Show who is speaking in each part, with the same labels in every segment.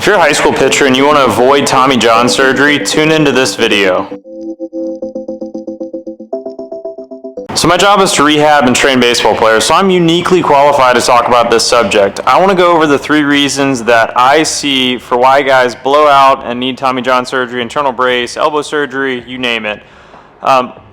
Speaker 1: If you're a high school pitcher and you want to avoid Tommy John surgery, tune into this video. So my job is to rehab and train baseball players, so I'm uniquely qualified to talk about this subject. I want to go over the 3 reasons that I see for why guys blow out and need Tommy John surgery, internal brace, elbow surgery, you name it.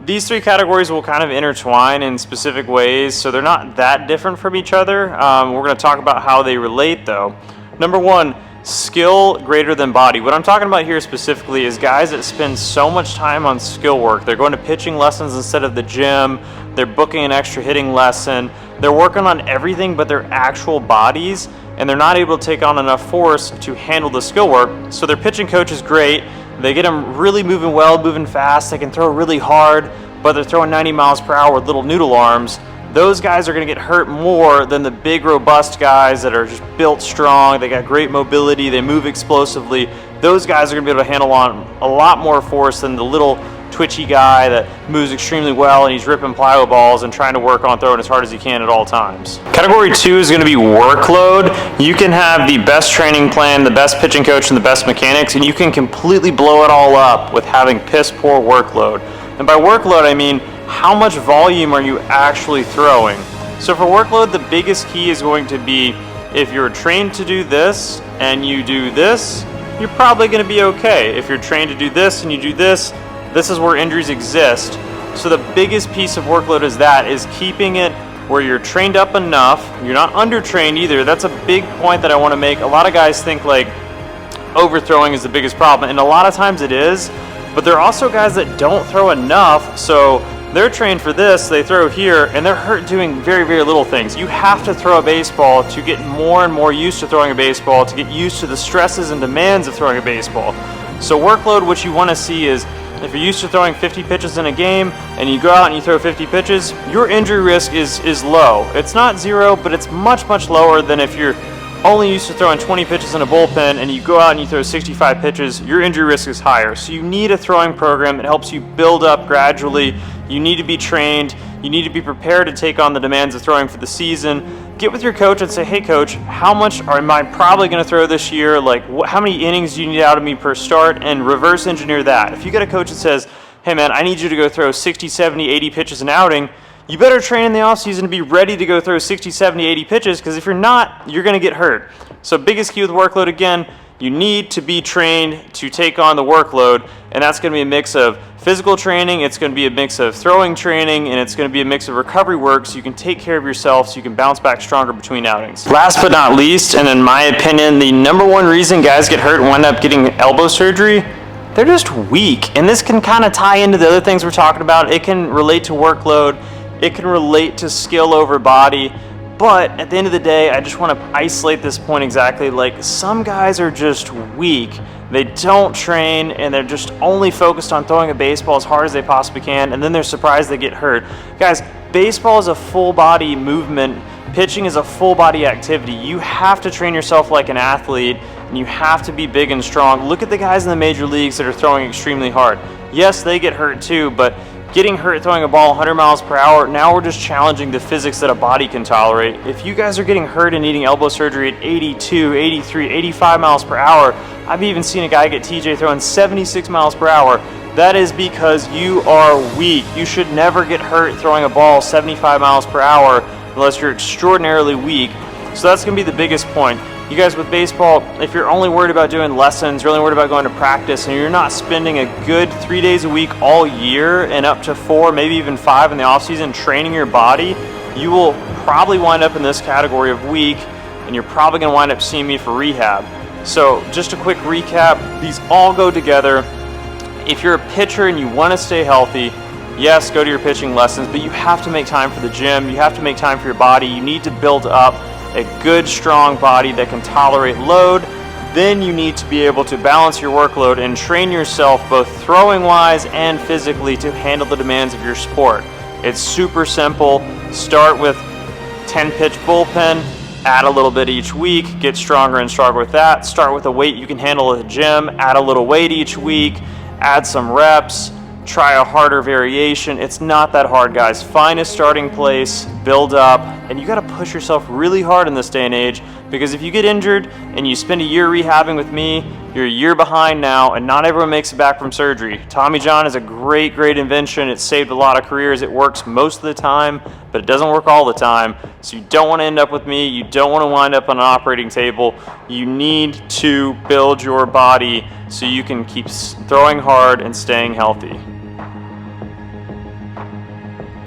Speaker 1: These 3 categories will kind of intertwine in specific ways, so they're not that different from each other. We're going to talk about how they relate though. Number 1, skill greater than body. What I'm talking about here specifically is guys that spend so much time on skill work. They're going to pitching lessons instead of the gym. They're booking an extra hitting lesson. They're working on everything but their actual bodies, and they're not able to take on enough force to handle the skill work. So their pitching coach is great. They get them really moving well, moving fast. They can throw really hard, but they're throwing 90 miles per hour with little noodle arms. Those guys are going to get hurt more than the big, robust guys that are just built strong. They got great mobility. They move explosively. Those guys are going to be able to handle on a lot more force than the little twitchy guy that moves extremely well and he's ripping plyo balls and trying to work on throwing as hard as he can at all times. Category 2 is going to be workload. You can have the best training plan, the best pitching coach, and the best mechanics, and you can completely blow it all up with having piss poor workload. And by workload, I mean how much volume are you actually throwing? So for workload, the biggest key is going to be if you're trained to do this and you do this, you're probably going to be okay. If you're trained to do this and you do this, this is where injuries exist. So the biggest piece of workload is keeping it where you're trained up enough. You're not undertrained either. That's a big point that I want to make. A lot of guys think like overthrowing is the biggest problem, and a lot of times it is, but there are also guys that don't throw enough, so they're trained for this, they throw here, and they're hurt doing very, very little things. You have to throw a baseball to get more and more used to throwing a baseball, to get used to the stresses and demands of throwing a baseball. So workload, what you want to see is if you're used to throwing 50 pitches in a game and you go out and you throw 50 pitches, your injury risk is low. It's not 0, but it's much, much lower than if you're only used to throwing 20 pitches in a bullpen and you go out and you throw 65 pitches, your injury risk is higher. So you need a throwing program that helps you build up gradually. You need to be trained. You need to be prepared to take on the demands of throwing for the season. Get with your coach and say, hey coach, how much am I probably going to throw this year? Like how many innings do you need out of me per start? And reverse engineer that. If you get a coach that says, hey man, I need you to go throw 60, 70, 80 pitches an outing, you better train in the offseason to be ready to go throw 60, 70, 80 pitches, because if you're not, you're going to get hurt. So biggest key with workload, again, you need to be trained to take on the workload, and that's going to be a mix of physical training, it's going to be a mix of throwing training, and it's going to be a mix of recovery work so you can take care of yourself so you can bounce back stronger between outings. Last but not least, and in my opinion, the number 1 reason guys get hurt and wind up getting elbow surgery, they're just weak. And this can kind of tie into the other things we're talking about. It can relate to workload. It can relate to skill over body, but at the end of the day, I just want to isolate this point exactly. Like some guys are just weak. They don't train and they're just only focused on throwing a baseball as hard as they possibly can, and then they're surprised they get hurt. Guys, baseball is a full body movement. Pitching is a full body activity. You have to train yourself like an athlete, and you have to be big and strong. Look at the guys in the major leagues that are throwing extremely hard. Yes, they get hurt too, but getting hurt throwing a ball 100 miles per hour, now we're just challenging the physics that a body can tolerate. If you guys are getting hurt and needing elbow surgery at 82, 83, 85 miles per hour, I've even seen a guy get TJ throwing 76 miles per hour. That is because you are weak. You should never get hurt throwing a ball 75 miles per hour unless you're extraordinarily weak. So that's going to be the biggest point. You guys with baseball, if you're only worried about doing lessons, you're only worried about going to practice, and you're not spending a good 3 days a week all year and up to 4, maybe even 5 in the off season training your body, you will probably wind up in this category of weak, and you're probably going to wind up seeing me for rehab. So just a quick recap, these all go together. If you're a pitcher and you want to stay healthy, yes, go to your pitching lessons, but you have to make time for the gym. You have to make time for your body. You need to build up a good, strong body that can tolerate load. Then you need to be able to balance your workload and train yourself both throwing-wise and physically to handle the demands of your sport. It's super simple. Start with 10-pitch bullpen, add a little bit each week, get stronger and stronger with that. Start with a weight you can handle at the gym, add a little weight each week, add some reps, try a harder variation. It's not that hard, guys. Find a starting place, build up, and you got to push yourself really hard in this day and age Because if you get injured and you spend a year rehabbing with me, you're a year behind now, and not everyone makes it back from surgery. Tommy John is a great invention. It's saved a lot of careers. It works most of the time, but it doesn't work all the time. So you don't want to end up with me. You don't want to wind up on an operating table. You need to build your body so you can keep throwing hard and staying healthy.